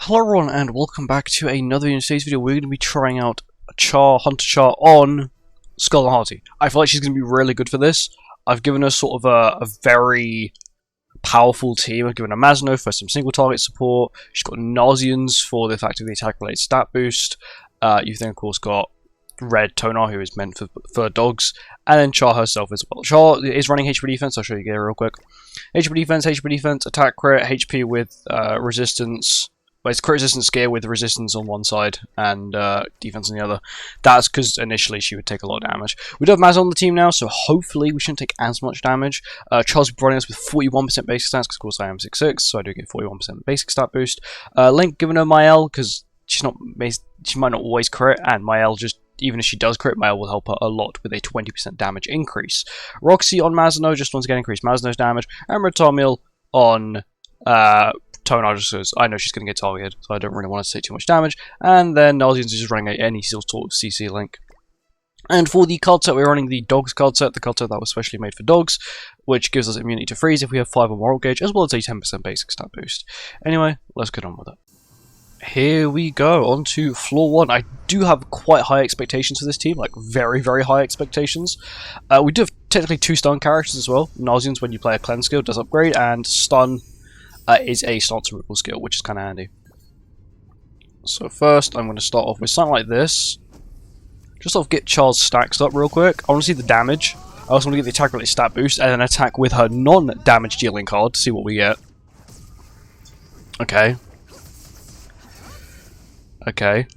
Hello everyone and welcome back to another in today's video. We're going to be trying out Hunter Char on SKOLL and HATI. I feel like she's going to be really good for this. I've given her sort of a very powerful team. I've given her Mazno for some single target support. She's got Nauseans for the fact of the attack related stat boost. You've then of course got Red Tonar, who is meant for dogs, and then Char herself as well. Char is running HP defense. I'll show you here real quick. HP defense, attack crit, HP with resistance. Well, it's crit resistance gear with resistance on one side and defense on the other. That's because initially she would take a lot of damage. We do have Maz on the team now, so hopefully we shouldn't take as much damage. Charles running us with 41% basic stats, because of course I am 6'6", so I do get 41% basic stat boost. Link giving her Mael, because she might not always crit, and Mael just, even if she does crit, Mael will help her a lot with a 20% damage increase. Roxy on Mazno, just once again increase Mazno's damage, and Ratomil on Tonar, just because I know she's going to get targeted, so I don't really want to take too much damage. And then Nauseans is just running any sort of CC link. And for the card set, we're running the Dogs card set, the card set that was specially made for dogs, which gives us immunity to freeze if we have 5 or more gauge, as well as a 10% basic stat boost. Anyway, let's get on with it. Here we go, on to floor 1. I do have quite high expectations for this team, like very, very high expectations. We do have technically 2 stun characters as well. Nauseans, when you play a cleanse skill, does upgrade, and stun is a stance removal skill, which is kind of handy. So first, I'm going to start off with something like this. Just sort of get Char's stacks up real quick. I want to see the damage. I also want to get the attack related stat boost, and then attack with her non-damage dealing card to see what we get. Okay. Okay.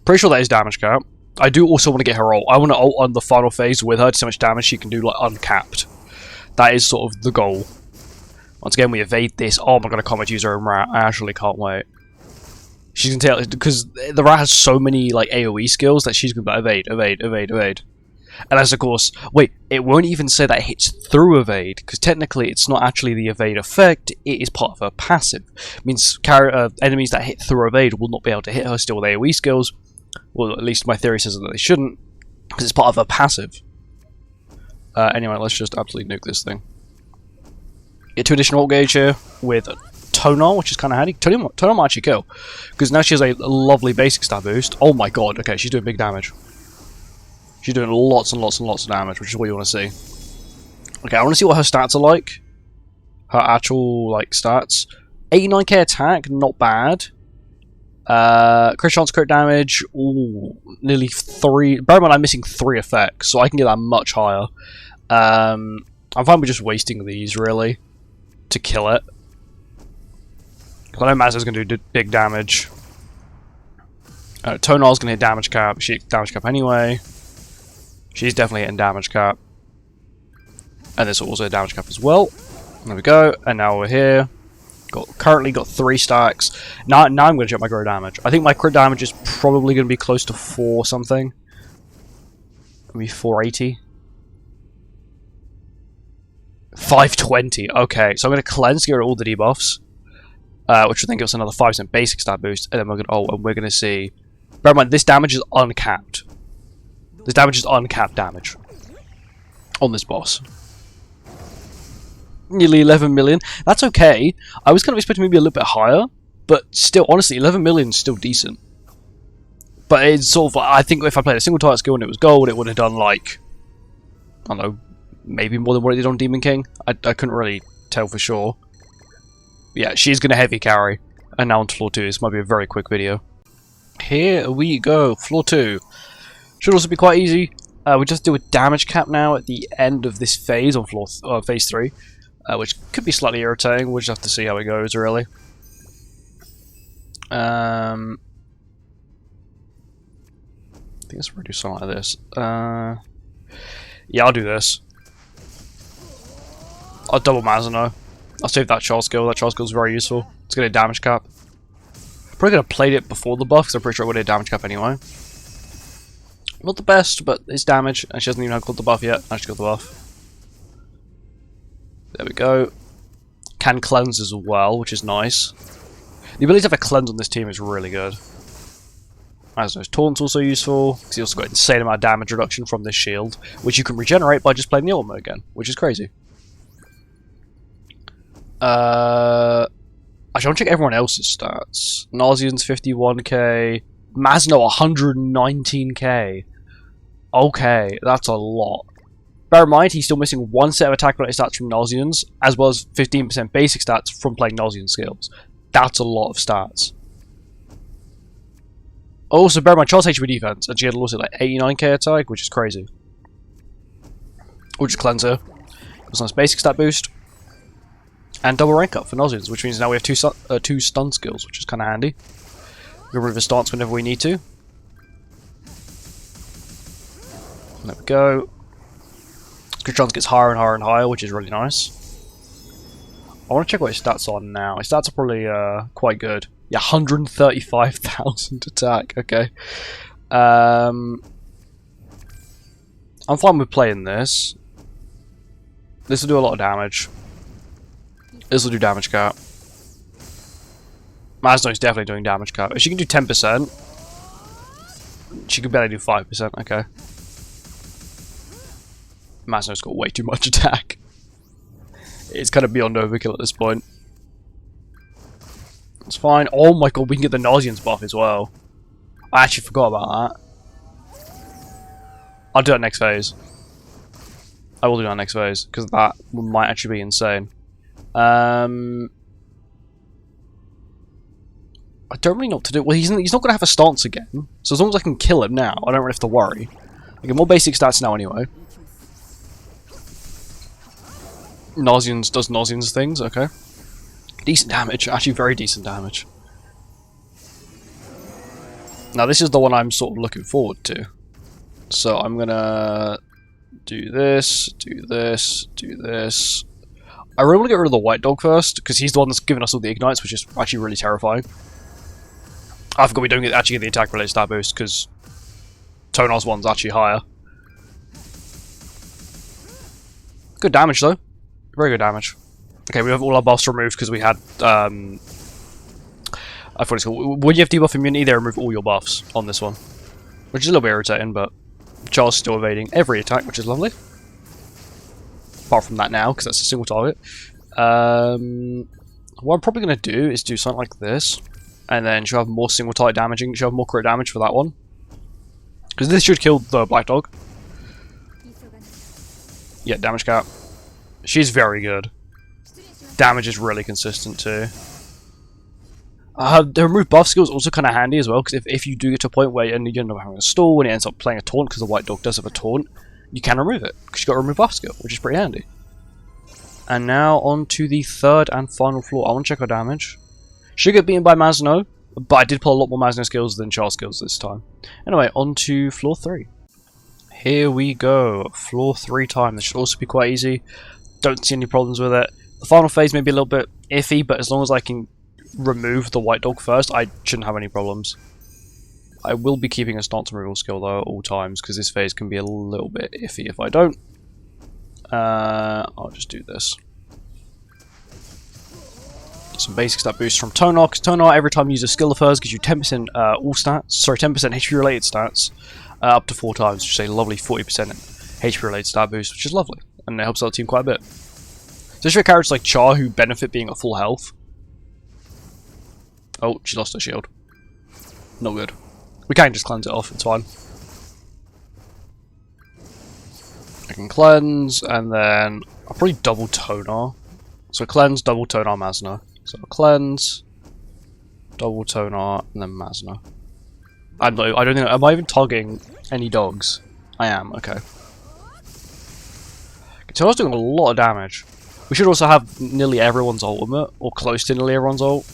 Pretty sure that is damage cap. I do also want to get her ult. I want to ult on the final phase with her to see how much damage she can do, like, uncapped. That is sort of the goal. Once again, we evade this. Oh my god, I can't wait to use her in Rat. I actually can't wait. She's going to tell, because the Rat has so many like AoE skills that she's going to be evade. And as of course, wait, it won't even say that it hits through evade, because technically it's not actually the evade effect, it is part of her passive. It means enemies that hit through evade will not be able to hit her still with AoE skills. Well, at least my theory says that they shouldn't, because it's part of her passive. Anyway, let's just absolutely nuke this thing. Get 2 additional ult gauge here with Tonar, which is kind of handy. Tonar might actually kill, because now she has a lovely basic stat boost. Oh my god, okay, she's doing big damage. She's doing lots and lots and lots of damage, which is what you want to see. Okay, I want to see what her stats are like. Her actual, like, stats. 89k attack, not bad. Crit chance, crit damage, ooh, nearly 3. Bear in mind, I'm missing 3 effects, so I can get that much higher. I'm fine with just wasting these, really, to kill it. I know Mazzo's going to do big damage. Tonar's going to hit damage cap. She hits damage cap anyway. She's definitely hitting damage cap. And this will also hit damage cap as well. There we go. And now we're here. Currently got 3 stacks. Now I'm going to check my crit damage. I think my crit damage is probably going to be close to 4 something. Maybe 480. 520. Okay, so I'm going to cleanse, get rid of all the debuffs, which I think gives us another 5% basic stat boost, and then we're going to see. Bear in mind, this damage is uncapped. This damage is uncapped damage on this boss. Nearly 11 million. That's okay. I was kind of expecting maybe a little bit higher, but still, honestly, 11 million is still decent. But it's sort of, I think if I played a single target skill and it was gold, it would have done like, I don't know, maybe more than what it did on Demon King. I couldn't really tell for sure. Yeah, she's going to heavy carry. And now on to floor 2. This might be a very quick video. Here we go, floor 2. Should also be quite easy. We just do a damage cap now at the end of this phase on phase 3. Which could be slightly irritating. We'll just have to see how it goes, really. I think let's do something like this. Yeah, I'll do this. I'll double Mazano. I'll save that Charles skill. That Charles skill is very useful. It's going to damage cap. Probably going to play it before the buff, because I'm pretty sure it would hit damage cap anyway. Not the best, but it's damage, and she hasn't even got the buff yet. I just got the buff. There we go. Can cleanse as well, which is nice. The ability to have a cleanse on this team is really good. As those taunts also useful, because you also got an insane amount of damage reduction from this shield, which you can regenerate by just playing the ultimate again, which is crazy. Actually, I want to check everyone else's stats. Nausean's 51k. Masno 119k. Okay, that's a lot. Bear in mind, he's still missing one set of attack-related stats from Nauseans, as well as 15% basic stats from playing Nausean skills. That's a lot of stats. Also, bear in mind, Charles HP defense, and she had also like 89k attack, which is crazy. We'll just cleanser. It's a nice basic stat boost. And double rank up for Nauseans, which means now we have two stun skills, which is kind of handy. We can remove a stance whenever we need to. There we go. Good chance gets higher and higher and higher, which is really nice. I want to check what his stats are now. His stats are probably quite good. Yeah, 135,000 attack. Okay. I'm fine with playing this. This will do a lot of damage. This will do damage cap. Masno's definitely doing damage cap. If she can do 10%, she could barely do 5%. Okay. Masno's got way too much attack. It's kind of beyond overkill at this point. It's fine. Oh my god, we can get the Nauseans buff as well. I actually forgot about that. I'll do that next phase. I will do that next phase, because that might actually be insane. I don't really know what to do. Well, he's not going to have a stance again, so as long as I can kill him now, I don't really have to worry. I get more basic stats now anyway. Nauseans does Nauseans things, okay. Decent damage, actually very decent damage. Now this is the one I'm sort of looking forward to. So I'm gonna do this, do this, do this. I really want to get rid of the white dog first, because he's the one that's giving us all the ignites, which is actually really terrifying. I forgot we don't actually get the attack related stat boost, because Tonar's one's actually higher. Good damage though. Very good damage. Okay, we have all our buffs removed because we had, I forgot it's called. When you have debuff immunity, they remove all your buffs on this one. Which is a little bit irritating, but Charles is still evading every attack, which is lovely. Apart from that now, because that's a single target. What I'm probably going to do is do something like this. And then she'll have more single target damaging. She'll have more crit damage for that one. Because this should kill the black dog. Yeah, damage cap. She's very good. Damage is really consistent too. The remove buff skill is also kind of handy as well, because if you do get to a point where you end up having a stall and it ends up playing a taunt, because the white dog does have a taunt, you can remove it, because you've got a remove buff skill, which is pretty handy. And now on to the third and final floor. I want to check her damage. She get beaten by Masno, but I did pull a lot more Masno skills than Charles skills this time. Anyway, on to floor 3. Here we go. Floor 3 time. This should also be quite easy. Don't see any problems with it. The final phase may be a little bit iffy, but as long as I can remove the white dog first, I shouldn't have any problems. I will be keeping a stance removal skill though at all times, because this phase can be a little bit iffy if I don't. I'll just do this. Some basic stat boosts from Tonar, because Tonar every time you use a skill of hers gives you 10% all stats, sorry 10% HP related stats, up to 4 times, which is a lovely 40% HP related stat boost, which is lovely, and it helps out the team quite a bit. Especially for characters like Char who benefit being at full health. Oh, she lost her shield. Not good. We can just cleanse it off, it's fine. I can cleanse, and then I'll probably double Tonar. So cleanse, double Tonar, Masno. So cleanse, double Tonar, and then Masno. I don't think. Am I even targeting any dogs? I am. Okay. Tonar's doing a lot of damage. We should also have nearly everyone's ultimate, or close to nearly everyone's ult.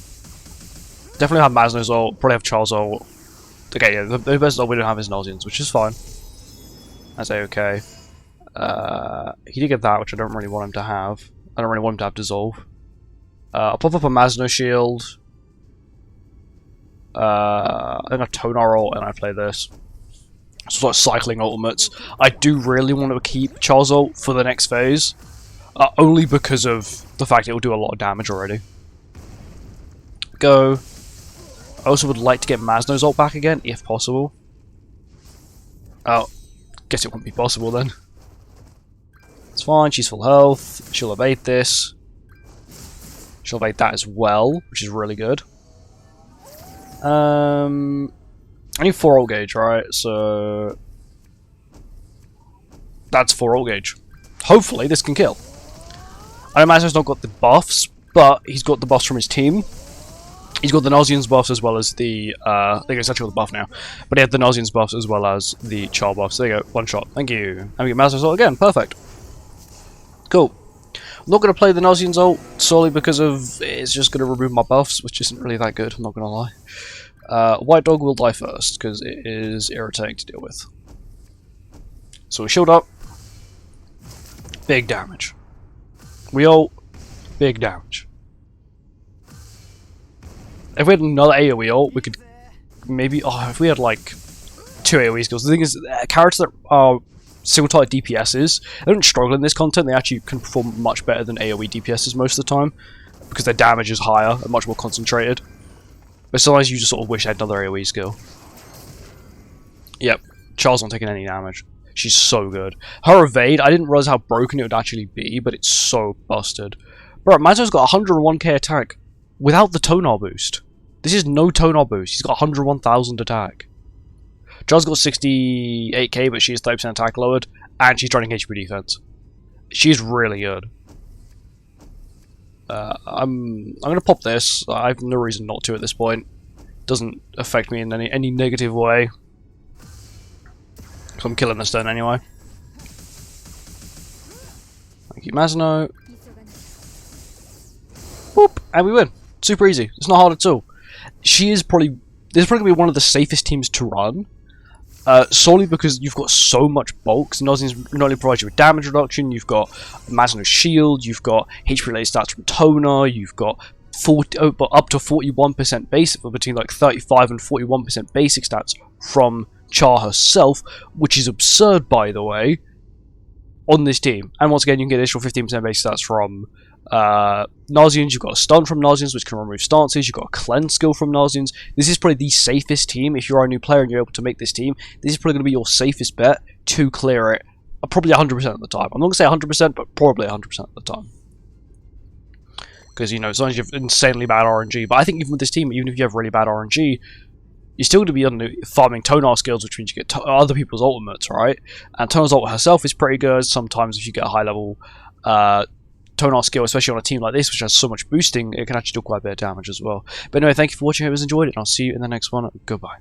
Definitely have Masno's ult. Probably have Charles' ult. Okay, yeah. The best ult we don't have is Nauseans, which is fine. That's okay. He did get that, which I don't really want him to have. I don't really want him to have dissolve. I'll pop up a Masno shield. I think I Tonar ult and I play this. So like cycling ultimates. I do really want to keep Charles ult for the next phase. Only because of the fact it will do a lot of damage already. Go. I also would like to get Masno's ult back again, if possible. Oh, guess it won't be possible then. It's fine, she's full health. She'll evade this. She'll evade that as well, which is really good. I need 4 ult gauge, right? So that's 4 ult gauge. Hopefully this can kill. I know Mazno's not got the buffs, but he's got the buffs from his team. He's got the Nausean's buffs as well as the, I think it's actually got the buff now. But he had the Nausean's buffs as well as the Char buffs. There you go, 1 shot. Thank you. And we get Mazno's ult again, perfect. Cool. I'm not going to play the Nausean's ult solely because of it's just going to remove my buffs, which isn't really that good, I'm not going to lie. White Dog will die first, because it is irritating to deal with. So we shield up. Big damage. We ult. Big damage. If we had another AoE ult, we could maybe... Oh, if we had like 2 AoE skills. The thing is, characters that are single-target DPSs, they don't struggle in this content, they actually can perform much better than AoE DPSs most of the time, because their damage is higher and much more concentrated. But sometimes you just sort of wish I had another AoE skill. Yep, Char's not taking any damage. She's so good. Her evade, I didn't realize how broken it would actually be, but it's so busted. Bro, Mazno's got 101k attack without the Tonar boost. This is no Tonar boost, he's got 101,000 attack. Char's got 68k, but she has 30% attack lowered, and she's running HP defense. She's really good. I'm gonna pop this. I have no reason not to at this point. Doesn't affect me in any negative way. So I'm killing this turn anyway. Thank you, Mazno. Boop, and we win. Super easy. It's not hard at all. She is probably... This is probably going to be one of the safest teams to run. Solely because you've got so much bulk. So Nozian's not only provides you with damage reduction, you've got Mazno's shield, you've got HP related stats from Tonar, you've got up to 41% basic, between like 35 and 41% basic stats from Char herself, which is absurd, by the way, on this team. And once again, you can get additional 15% basic stats from Nauseans. You've got a stun from Nauseans, which can remove stances. You've got a cleanse skill from Nauseans. This is probably the safest team. If you're a new player and you're able to make this team, this is probably going to be your safest bet to clear it, probably 100% of the time. I'm not going to say 100%, but probably 100% of the time. Because, you know, sometimes you have insanely bad RNG, but I think even with this team, even if you have really bad RNG, you're still going to be farming Tonar skills, which means you get other people's ultimates, right? And Tonar's ult herself is pretty good. Sometimes if you get a high level Tonar skill, especially on a team like this, which has so much boosting, it can actually do quite a bit of damage as well. But anyway, thank you for watching. I hope you enjoyed it, and I'll see you in the next one. Goodbye.